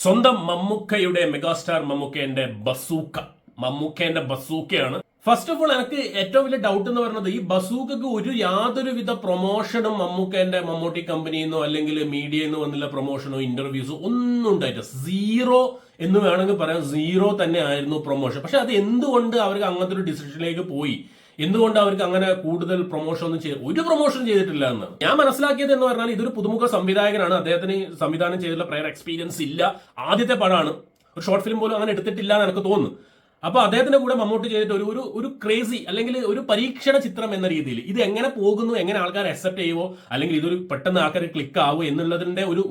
സ്വന്തം മമ്മൂക്കയുടെ megastar മമ്മൂക്കേന്റെ ബസൂക്കയാണ്. First of all എനിക്ക് ഏറ്റവും വലിയ ഡൗട്ട് എന്ന് പറയുന്നത് ഈ ബസൂക്കക്ക് യാതൊരുവിധ പ്രൊമോഷനും മമ്മൂട്ടി കമ്പനിന്നോ അല്ലെങ്കിൽ മീഡിയന്നോ വന്നില്ല പ്രൊമോഷനോ ഇന്റർവ്യൂസോ ഒന്നും ഉണ്ടായിട്ടില്ല. സീറോ എന്ന് വേണമെങ്കിൽ പറയാം, സീറോ തന്നെ ആയിരുന്നു പ്രൊമോഷൻ. പക്ഷെ അത് എന്തുകൊണ്ട് അവർക്ക് അങ്ങനത്തെ ഒരു ഡിസിഷനിലേക്ക് പോയി, എന്തുകൊണ്ട് അവർക്ക് അങ്ങനെ കൂടുതൽ പ്രൊമോഷൻ ഒന്നും ഒരു പ്രൊമോഷൻ ചെയ്തിട്ടില്ല എന്ന് ഞാൻ മനസ്സിലാക്കിയത് എന്ന് പറഞ്ഞാൽ ഇതൊരു പുതുമുഖ സംവിധായകനാണ്. അദ്ദേഹത്തിന് സംവിധാനം ചെയ്തിട്ടുള്ള പ്രയർ എക്സ്പീരിയൻസ് ഇല്ല. ആദ്യത്തെ പടമാണ്, ഒരു ഷോർട്ട് ഫിലിം പോലും അങ്ങനെ എടുത്തിട്ടില്ല എന്ന് എനിക്ക് തോന്നുന്നു. അപ്പൊ അദ്ദേഹത്തിന്റെ കൂടെ മമ്മൂട്ടി ചെയ്തിട്ട് ഒരു ക്രേസി അല്ലെങ്കിൽ ഒരു പരീക്ഷണ ചിത്രം എന്ന രീതിയിൽ ഇത് എങ്ങനെ പോകുന്നു, എങ്ങനെ ആൾക്കാർ അക്സെപ്റ്റ് ചെയ്യുമോ, അല്ലെങ്കിൽ ഇതൊരു പെട്ടെന്ന് ആൾക്കാർ ക്ലിക്ക് ആവുമോ എന്നുള്ളതിന്റെ ഒരു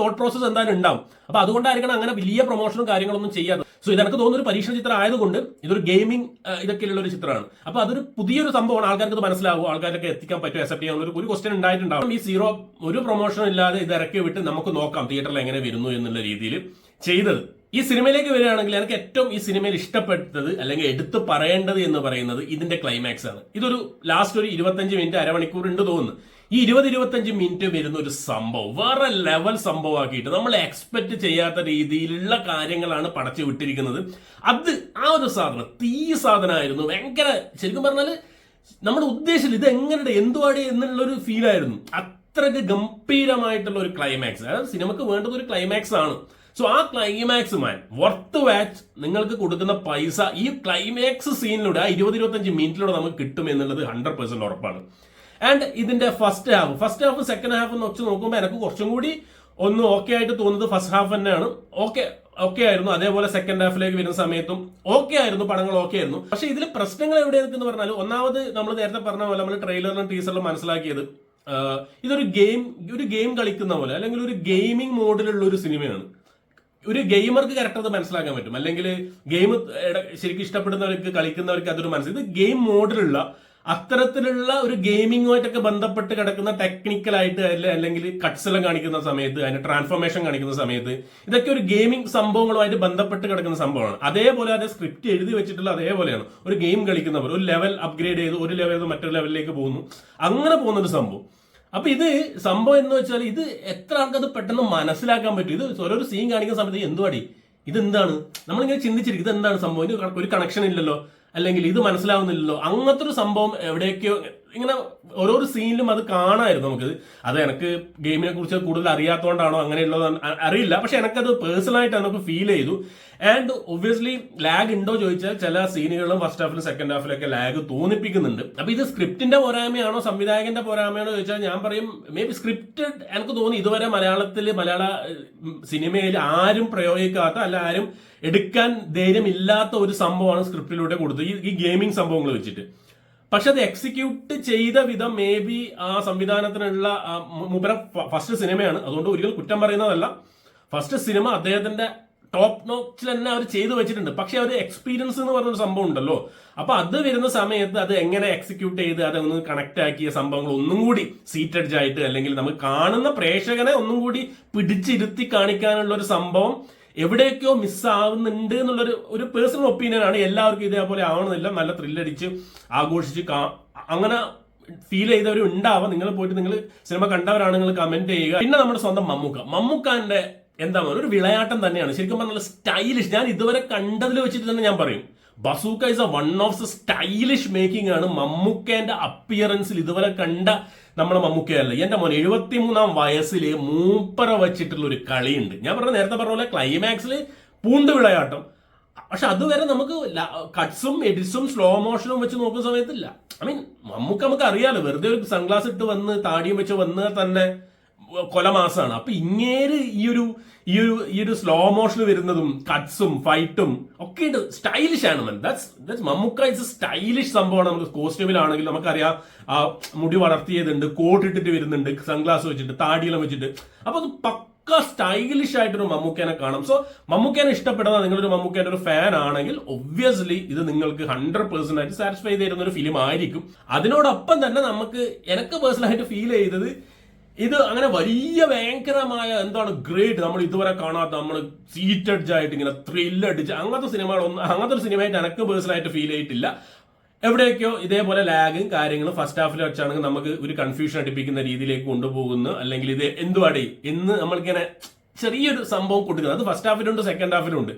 തോട്ട് പ്രോസസ് എന്തായാലും ഉണ്ടാവും. അപ്പൊ അതുകൊണ്ടായിരിക്കണം അങ്ങനെ വലിയ പ്രൊമോഷനും കാര്യങ്ങളൊന്നും ചെയ്യാതെ. സോ ഇത് എനിക്ക് തോന്നുന്ന ഒരു പരീക്ഷണ ചിത്രം ആയതുകൊണ്ട് ഇതൊരു ഗെയിമിംഗ് ഇതൊക്കെയുള്ള ഒരു ചിത്രമാണ്. അപ്പൊ അതൊരു പുതിയൊരു സംഭവമാണ്, ആൾക്കാർക്ക് ഇത് മനസ്സിലാവും, ആൾക്കാർക്ക് എത്തിക്കാൻ പറ്റുമോ, അക്സെപ്റ്റ് ചെയ്യാൻ ഒരു ക്വസ്റ്റ്യൻ ഉണ്ടായിട്ടുണ്ടാവും. ഈ സീറോ ഒരു പ്രൊമോഷൻ ഇല്ലാതെ ഇത് ഇറക്കി വിട്ട് നമുക്ക് നോക്കാം തിയേറ്ററിൽ എങ്ങനെ വരുന്നു എന്നുള്ള രീതിയിൽ ചെയ്തത്. ഈ സിനിമയിലേക്ക് വരികയാണെങ്കിൽ എനിക്ക് ഏറ്റവും ഈ സിനിമയിൽ ഇഷ്ടപ്പെട്ടത് അല്ലെങ്കിൽ എടുത്തു പറയേണ്ടത് എന്ന് പറയുന്നത് ഇതിന്റെ ക്ലൈമാക്സ് ആണ്. ഇതൊരു ലാസ്റ്റ് ഒരു 25 മിനിറ്റ് അരമണിക്കൂർ ഉണ്ട് തോന്നുന്നു. ഈ 20-25 മിനിറ്റ് വരുന്ന ഒരു സംഭവം വേറെ ലെവൽ സംഭവമാക്കിയിട്ട് നമ്മൾ എക്സ്പെക്ട് ചെയ്യാത്ത രീതിയിലുള്ള കാര്യങ്ങളാണ് പടച്ചു വിട്ടിരിക്കുന്നത്. അത് ആ ഒരു സാധനം സാധനമായിരുന്നു. ഭയങ്കര ശരിക്കും പറഞ്ഞാല് നമ്മുടെ ഉദ്ദേശം ഇത് എങ്ങനെ എന്തുവാടി എന്നുള്ളൊരു ഫീലായിരുന്നു. അത്രയ്ക്ക് ഗംഭീരമായിട്ടുള്ള ഒരു ക്ലൈമാക്സ്. അതായത് സിനിമക്ക് വേണ്ടത് ഒരു ക്ലൈമാക്സ് ആണ്. സോ ആ ക്ലൈമാക്സ് വർത്ത് വാച്ച്. നിങ്ങൾക്ക് കൊടുക്കുന്ന പൈസ ഈ ക്ലൈമാക്സ് സീനിലൂടെ ആ 20-25 മിനിറ്റിലൂടെ നമുക്ക് കിട്ടും എന്നുള്ളത് 100% ഉറപ്പാണ്. ആൻഡ് ഇതിന്റെ ഫസ്റ്റ് ഹാഫ് സെക്കൻഡ് ഹാഫ് എന്ന് വെച്ച് നോക്കുമ്പോൾ എനിക്ക് കുറച്ചും കൂടി ഒന്ന് ഓക്കെ ആയിട്ട് തോന്നുന്നത് ഫസ്റ്റ് ഹാഫ് തന്നെയാണ്. ഓക്കെ ആയിരുന്നു. അതേപോലെ സെക്കൻഡ് ഹാഫിലേക്ക് വരുന്ന സമയത്തും ഓക്കെ ആയിരുന്നു, പടങ്ങൾ ഓക്കെ ആയിരുന്നു. പക്ഷെ ഇതിൽ പ്രശ്നങ്ങൾ എവിടെയെന്ന് പറഞ്ഞാൽ, ഒന്നാമത് നമ്മൾ നേരത്തെ പറഞ്ഞ പോലെ നമ്മൾ ട്രെയിലറിലും ടീസറിലും മനസ്സിലാക്കിയത് ഇതൊരു ഗെയിം കളിക്കുന്ന പോലെ അല്ലെങ്കിൽ ഒരു ഗെയിമിംഗ് മോഡിലുള്ള ഒരു സിനിമയാണ്. ഒരു ഗെയിമർക്ക് കറക്റ്റ് അത് മനസ്സിലാക്കാൻ പറ്റും, അല്ലെങ്കിൽ ഗെയിം ശരിക്കും ഇഷ്ടപ്പെടുന്നവർക്ക് കളിക്കുന്നവർക്ക് അതൊരു മനസ്സിലാക്കും. ഇത് ഗെയിം മോഡിലുള്ള അത്തരത്തിലുള്ള ഒരു ഗെയിമിങ്ങുമായിട്ടൊക്കെ ബന്ധപ്പെട്ട് കിടക്കുന്ന ടെക്നിക്കലായിട്ട് അല്ലെങ്കിൽ കട്ട്സ് എല്ലാം കാണിക്കുന്ന സമയത്ത്, അതിന്റെ ട്രാൻസ്ഫോർമേഷൻ കാണിക്കുന്ന സമയത്ത് ഇതൊക്കെ ഒരു ഗെയിമിംഗ് സംഭവങ്ങളുമായിട്ട് ബന്ധപ്പെട്ട് കിടക്കുന്ന സംഭവമാണ്. അതേപോലെ അത് സ്ക്രിപ്റ്റ് എഴുതി വെച്ചിട്ടുള്ള അതേപോലെയാണ്. ഒരു ഗെയിം കളിക്കുന്നവർ ഒരു ലെവൽ അപ്ഗ്രേഡ് ചെയ്ത് ഒരു ലെവലിൽ നിന്ന് മറ്റൊരു ലെവലിലേക്ക് പോകുന്നു, അങ്ങനെ പോകുന്ന ഒരു സംഭവം. അപ്പൊ ഇത് സംഭവം എന്ന് വെച്ചാൽ ഇത് എത്ര ആൾക്കത് പെട്ടെന്ന് മനസ്സിലാക്കാൻ പറ്റും. ഇത് ഓരോരു സീൻ കാണിക്കുന്ന സമയത്ത് എന്തുവാടി ഇതെന്താണ് നമ്മളിങ്ങനെ ചിന്തിച്ചിരിക്കും, ഇത് എന്താണ് സംഭവം, ഇത് ഒരു കണക്ഷൻ ഇല്ലല്ലോ, അല്ലെങ്കിൽ ഇത് മനസ്സിലാവുന്നില്ലല്ലോ. അങ്ങനത്തെ ഒരു സംഭവം എവിടെയൊക്കെയോ ഇങ്ങനെ ഓരോരോ സീനിലും അത് കാണാമായിരുന്നു നമുക്ക്. അത് എനിക്ക് ഗെയിമിനെ കുറിച്ച് കൂടുതൽ അറിയാത്തതുകൊണ്ടാണോ അങ്ങനെയുള്ളത് അറിയില്ല. പക്ഷെ എനിക്കത് പേഴ്സണലായിട്ട് എനിക്ക് ഫീൽ ചെയ്തു. ആൻഡ് ഒബ്വിയസ്ലി ലാഗ് ഉണ്ടോ ചോദിച്ചാൽ ചില സീനുകളിലും ഫസ്റ്റ് ഹാഫിലും സെക്കൻഡ് ഹാഫിലൊക്കെ ലാഗ് തോന്നിപ്പിക്കുന്നുണ്ട്. അപ്പൊ ഇത് സ്ക്രിപ്റ്റിന്റെ പോരായ്മയാണോ സംവിധായകന്റെ പോരായ്മയാണോ ചോദിച്ചാൽ ഞാൻ പറയും മേ ബി സ്ക്രിപ്റ്റഡ്. എനിക്ക് തോന്നി ഇതുവരെ മലയാള സിനിമയിൽ ആരും പ്രയോഗിക്കാത്ത അല്ല ആരും എടുക്കാൻ ധൈര്യമില്ലാത്ത ഒരു സംഭവമാണ് സ്ക്രിപ്റ്റിലൂടെ കൊടുത്തത് ഈ ഗെയിമിംഗ് സംഭവങ്ങൾ വെച്ചിട്ട്. പക്ഷെ അത് എക്സിക്യൂട്ട് ചെയ്ത വിധം മേ ബി ആ സംവിധാനത്തിനുള്ള മുമ്പര ഫസ്റ്റ് സിനിമയാണ്, അതുകൊണ്ട് ഒരിക്കലും കുറ്റം പറയുന്നതല്ല. ഫസ്റ്റ് സിനിമ അദ്ദേഹത്തിന്റെ ടോപ്പ് നോച്ചിൽ തന്നെ അവർ ചെയ്തു വെച്ചിട്ടുണ്ട്. പക്ഷെ അവർ എക്സ്പീരിയൻസ് എന്ന് പറഞ്ഞൊരു സംഭവം ഉണ്ടല്ലോ, അപ്പൊ അത് വരുന്ന സമയത്ത് അത് എങ്ങനെ എക്സിക്യൂട്ട് ചെയ്ത് അതൊന്ന് കണക്ട് ആക്കിയ സംഭവങ്ങൾ ഒന്നും കൂടി സീറ്റഡ് ആയിട്ട് അല്ലെങ്കിൽ നമുക്ക് കാണുന്ന പ്രേക്ഷകനെ ഒന്നും കൂടി പിടിച്ചിരുത്തി കാണിക്കാനുള്ള ഒരു സംഭവം എവിടെയൊക്കെയോ മിസ്സാവുന്നുണ്ട് എന്നുള്ളൊരു പേഴ്സണൽ ഒപ്പീനിയൻ ആണ്. എല്ലാവർക്കും ഇതേപോലെ ആവണമെന്നില്ല. നല്ല ത്രില്ലടിച്ച് ആഘോഷിച്ച് അങ്ങനെ ഫീൽ ചെയ്തവരും ഉണ്ടാവാം. നിങ്ങൾ പോയിട്ട് നിങ്ങൾ സിനിമ കണ്ടവരാണ്, നിങ്ങൾ കമന്റ് ചെയ്യുക. പിന്നെ നമ്മുടെ സ്വന്തം മമ്മൂക്കാന്റെ എന്താ പറയുക ഒരു വിളയാട്ടം തന്നെയാണ്. ശരിക്കും പറഞ്ഞാൽ സ്റ്റൈലിഷ്. ഞാൻ ഇതുവരെ കണ്ടതിൽ വെച്ചിട്ട് തന്നെ ഞാൻ പറയും bazooka is one of the stylish making ആണ്. മമ്മൂക്കേന്റെ അപ്പിയറൻസിൽ ഇതുവരെ കണ്ട നമ്മളെ മമ്മൂക്കയല്ല. എന്റെ മോൻ 73-ാം വയസ്സിൽ മൂപ്പറ വെച്ചിട്ടുള്ള ഒരു കളിയുണ്ട്. ഞാൻ നേരത്തെ പറഞ്ഞ പോലെ ക്ലൈമാക്സിൽ പൂണ്ട് വിളയാട്ടം. പക്ഷെ അതുവരെ നമുക്ക് കട്ട്സും എഡിറ്റ്സും സ്ലോ മോഷനും വെച്ച് നോക്കുന്ന സമയത്തില്ല. നമുക്ക് അറിയാലോ, വെറുതെ ഒരു സൺഗ്ലാസ് ഇട്ട് വന്ന് താടിയും വെച്ച് വന്ന് തന്നെ കൊലമാസമാണ്. അപ്പൊ ഇങ്ങേര് ഈ ഒരു സ്ലോ മോഷന് വരുന്നതും കട്ട്സും ഫൈറ്റും ഒക്കെ സ്റ്റൈലിഷ് ആണ്. ദാറ്റ്സ് മമ്മൂക്ക ഇസ് സ്റ്റൈലിഷ് സംഭവമാണ്. നമുക്ക് കോസ്റ്റ്യൂമിലാണെങ്കിൽ നമുക്കറിയാം ആ മുടി വളർത്തിയതുണ്ട്, കോട്ട് ഇട്ടിട്ട് വരുന്നുണ്ട്, സൺഗ്ലാസ് വെച്ചിട്ട് താടിയെല്ലാം വെച്ചിട്ട്. അപ്പൊ അത് പക്ക സ്റ്റൈലിഷ് ആയിട്ടൊരു മമ്മൂക്കേനെ കാണാം. സോ മമ്മൂക്കേനെ ഇഷ്ടപ്പെടുന്ന നിങ്ങളൊരു മമ്മൂക്കേന്റെ ഒരു ഫാൻ ആണെങ്കിൽ ഒബ്വിയസ്ലി ഇത് നിങ്ങൾക്ക് 100% ആയിട്ട് സാറ്റിസ്ഫൈ തരുന്ന ഒരു ഫിലിം ആയിരിക്കും. അതിനോടൊപ്പം തന്നെ എനിക്ക് പേഴ്സണലായിട്ട് ഫീൽ ചെയ്തത് ഇത് അങ്ങനെ വലിയ ഭയങ്കരമായ എന്താണ് ഗ്രേറ്റ് നമ്മൾ ഇതുവരെ കാണാത്ത നമ്മൾ സീറ്റഡ് ആയിട്ട് ഇങ്ങനെ ത്രില്ലടിച്ച് അങ്ങനത്തെ ഒരു സിനിമയായിട്ട് എനിക്ക് പേഴ്സണലായിട്ട് ഫീൽ ചെയ്തിട്ടില്ല. എവിടെയൊക്കെയോ ഇതേപോലെ ലാഗും കാര്യങ്ങളും ഫസ്റ്റ് ഹാഫിൽ വെച്ചാണെങ്കിൽ നമുക്ക് ഒരു കൺഫ്യൂഷൻ അടിപ്പിക്കുന്ന രീതിയിലേക്ക് കൊണ്ടുപോകുന്നു. അല്ലെങ്കിൽ ഇത് എന്തുവാടി എന്ന് നമ്മളിങ്ങനെ ചെറിയൊരു സംഭവം കൊടുക്കുന്നത്. അത് ഫസ്റ്റ് ഹാഫിലുണ്ട്, സെക്കൻഡ് ഹാഫിലുണ്ട്.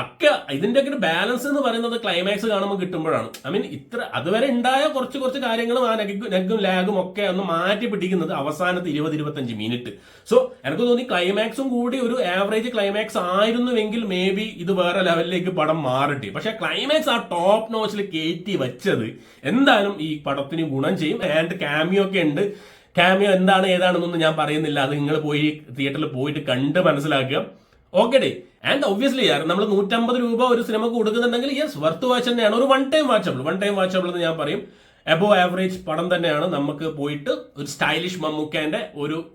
ഒക്കെ ഇതിന്റെ ഒക്കെ ഒരു ബാലൻസ് എന്ന് പറയുന്നത് ക്ലൈമാക്സ് കാണുമ്പോൾ കിട്ടുമ്പോഴാണ്. ഐ മീൻ ഇത്ര അതുവരെ ഉണ്ടായ കുറച്ച് കാര്യങ്ങളും ആ നെഗും ലാഗും ഒക്കെ ഒന്ന് മാറ്റി പിടിക്കുന്നത് അവസാനത്തെ 20-25 മിനിറ്റ്. സോ എനിക്ക് തോന്നി ക്ലൈമാക്സും കൂടി ഒരു ആവറേജ് ക്ലൈമാക്സ് ആയിരുന്നുവെങ്കിൽ മേ ബി ഇത് വേറെ ലെവലിലേക്ക് പടം മാറട്ടെ. പക്ഷെ ക്ലൈമാക്സ് ആ ടോപ്പ് നോച്ചിൽ കയറ്റി വെച്ചത് എന്തായാലും ഈ പടത്തിന് ഗുണം ചെയ്യും. ആൻഡ് കാമിയോ ഒക്കെ ഉണ്ട്. കാമിയോ എന്താണ് ഏതാണെന്നൊന്നും ഞാൻ പറയുന്നില്ല, അത് നിങ്ങൾ പോയി തിയേറ്ററിൽ പോയിട്ട് കണ്ട് മനസ്സിലാക്കുക. Okay day. ആൻഡ് ഒബ്വിയസ്ലി നമ്മൾ 150 രൂപ ഒരു സിനിമക്ക് കൊടുക്കുന്നുണ്ടെങ്കിൽ യെസ് വർത്ത് വാച്ച് തന്നെയാണ്. ഒരു വൺ ടൈം വാച്ചബിൾ എന്ന് ഞാൻ പറയും. അബോവ് ആവറേജ് പടം തന്നെയാണ്. നമുക്ക് പോയിട്ട് ഒരു സ്റ്റൈലിഷ് മമ്മൂക്കേന്റെ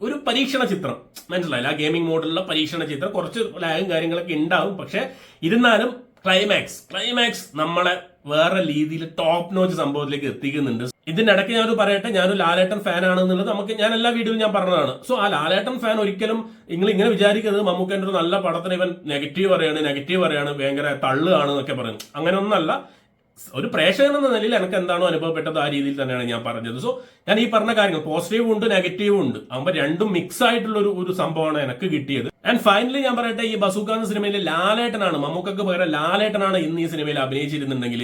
ഒരു പരീക്ഷണ ചിത്രം, മനസ്സിലായില്ല, ആ ഗെയിമിംഗ് മോഡിലുള്ള പരീക്ഷണ ചിത്രം. കുറച്ച് ലാഗും കാര്യങ്ങളൊക്കെ ഉണ്ടാവും, പക്ഷെ ഇരുന്നാലും ക്ലൈമാക്സ് നമ്മളെ വേറെ രീതിയിൽ ടോപ്പ് നോച്ച് സംഭവത്തിലേക്ക് എത്തിക്കുന്നുണ്ട്. ഇതിന്റെ ഇടയ്ക്ക് ഞാനൊരു പറയട്ടെ, ഞാനൊരു ലാലേട്ടൻ ഫാൻ ആണെന്നുള്ളത് ഞാൻ എല്ലാ വീഡിയോയിലും ഞാൻ പറഞ്ഞതാണ്. സോ ആ ലാലേട്ടൻ ഫാൻ ഒരിക്കലും നിങ്ങൾ ഇങ്ങനെ വിചാരിക്കുന്നത് മമ്മൂക്കേന്റെ ഒരു നല്ല പടത്തിന് ഇവൻ നെഗറ്റീവ് പറയാണ്, ഭയങ്കര തള്ളുകയാണ് എന്നൊക്കെ പറയുന്നത്. അങ്ങനെയൊന്നല്ല. ഒരു പ്രേക്ഷകൻ എന്ന നിലയിൽ എനിക്ക് എന്താണോ അനുഭവപ്പെട്ടത് ആ രീതിയിൽ തന്നെയാണ് ഞാൻ പറഞ്ഞത്. സോ ഞാൻ ഈ പറഞ്ഞ കാര്യങ്ങൾ പോസിറ്റീവും ഉണ്ട് നെഗറ്റീവും ഉണ്ട്, ആകുമ്പോൾ രണ്ടും മിക്സ് ആയിട്ടുള്ള ഒരു സംഭവമാണ് എനിക്ക് കിട്ടിയത്. ആൻഡ് ഫൈനലി ഞാൻ പറയട്ടെ, ഈ ബസൂക്ക എന്ന സിനിമയിൽ ലാലേട്ടനാണ്, മമ്മൂക്കക്ക് പകരം ലാലേട്ടനാണ് ഇന്ന് ഈ സിനിമയിൽ അഭിനയിച്ചിരുന്നുണ്ടെങ്കിൽ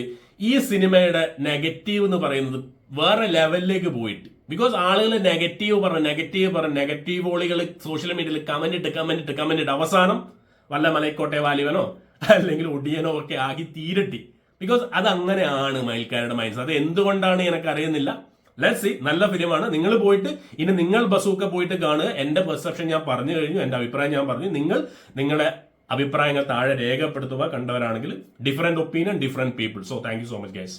ഈ സിനിമയുടെ നെഗറ്റീവ് എന്ന് പറയുന്നത് വേറെ ലെവലിലേക്ക് പോയിട്ട്. ബിക്കോസ് ആളുകൾ നെഗറ്റീവ് ഓളികൾ സോഷ്യൽ മീഡിയയിൽ കമന്റ് ഇട്ട് അവസാനം വല്ല മലൈക്കോട്ടെ വാലിവനോ അല്ലെങ്കിൽ ഒടിയനോ ഒക്കെ ആക്കി തീരട്ടി. ബിക്കോസ് അത് അങ്ങനെയാണ് മയിൽക്കാരുടെ മൈൻഡ്സ്. അത് എന്തുകൊണ്ടാണ് എനിക്ക് അറിയുന്നില്ല. Let's see. നല്ല ഫിലിമാണ്. നിങ്ങൾ പോയിട്ട് ഇനി നിങ്ങൾ ബസൂക്ക പോയിട്ട് കാണുക. എന്റെ പെർസെപ്ഷൻ ഞാൻ പറഞ്ഞു കഴിഞ്ഞു, എന്റെ അഭിപ്രായം ഞാൻ പറഞ്ഞു. നിങ്ങളുടെ അഭിപ്രായങ്ങൾ താഴെ രേഖപ്പെടുത്തുക. കണ്ടവരാണെങ്കിൽ different opinion, different people. So thank you so much guys.